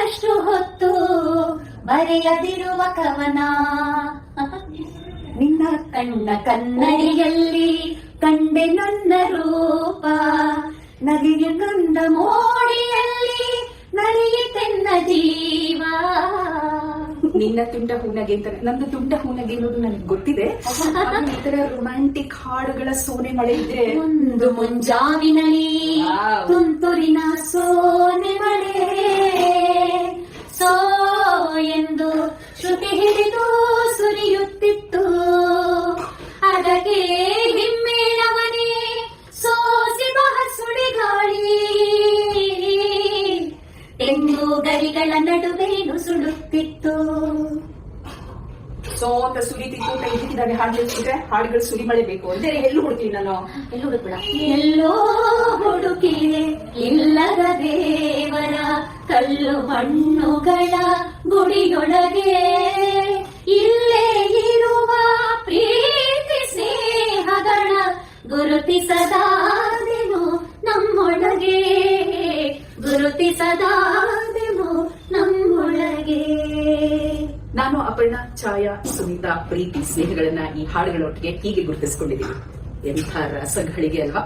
ಸಾಕಷ್ಟು ಹೊತ್ತು ಬರೆಯದಿರುವ ಕವನ. ನಿನ್ನ ಕಣ್ಣ ಕನ್ನಡಿಯಲ್ಲಿ ಕಂಡೆ ನನ್ನ ರೂಪ, ನದಿಗೆ ಕಂದ ಮೋಡಿಯಲ್ಲಿ ನಡೆಯಿತೆನ್ನ ಜೀವ. ನಿನ್ನ ತುಂಡ ಹೂನಗೆ ಅಂತ, ನಂದು ತುಂಡ ಹೂನಗೆ ಅನ್ನೋದು ನನಗೆ ಗೊತ್ತಿದೆ. ಈ ತರ ರೊಮ್ಯಾಂಟಿಕ್ ಹಾಡುಗಳ ಸೋನೆ ಮಳೆ ಇದ್ರೆ ಒಂದು ಮುಂಜಾವಿನಲ್ಲಿ ತುಂತುರಿನ ಸೋನೆ ಮಳೆ, ಸೋ ಎಂದು ಶ್ರುತಿ ಹಿಡಿದು ಸುರಿಯುತ್ತಿತ್ತು. ಅದಕ್ಕೆ ಹಿಮ್ಮೇಳವನೇ ಸೋಸಿ ಬಹ ಸುಳಿಗಾಳಿ, ತೆಂಗು ಗರಿಗಳ ನಡುವೆ ನುಸುಳುತ್ತಿತ್ತು. ಸೋತ ಸುರಿತಿತ್ತು. ಕೈ ಹಾಡು ಹೇಳ್ತಿದ್ರೆ ಹಾಡುಗಳು ಸುರಿ ಮಳೆ ಬೇಕು ಅಂದ್ರೆ ಎಲ್ಲೂ ಹುಡುಕ್ಲಿ ನಾನು, ಎಲ್ಲೂ ಹುಡುಕಬೇಡ. ಎಲ್ಲೋ ಹುಡುಕಿ ಇಲ್ಲದ ದೇವರ ಕಲ್ಲು ಮಣ್ಣುಗಳ ಗುಡಿಯೊಳಗೆ, ಇಲ್ಲೇ ಇರುವ ಪ್ರೀತಿ ಸ್ನೇಹಗಳ ಗುರುತಿಸದಾದೆನು ನಮ್ಮೊಳಗೆ, ಗುರುತಿಸದಾದೆನು ನಮ್ಮೊಳಗೆ. ನಾನು ಅಪರ್ಣಾ, ಛಾಯಾ, ಸುನೀತಾ ಪ್ರೀತಿ ಸ್ನೇಹಗಳನ್ನ ಈ ಹಾಡುಗಳೊಟ್ಟಿಗೆ ಹೀಗೆ ಗುರುತಿಸಿಕೊಂಡಿದ್ದೀನಿ. ಎಂಥ ರಸಗಳಿಗೆ ಅಲ್ವಾ.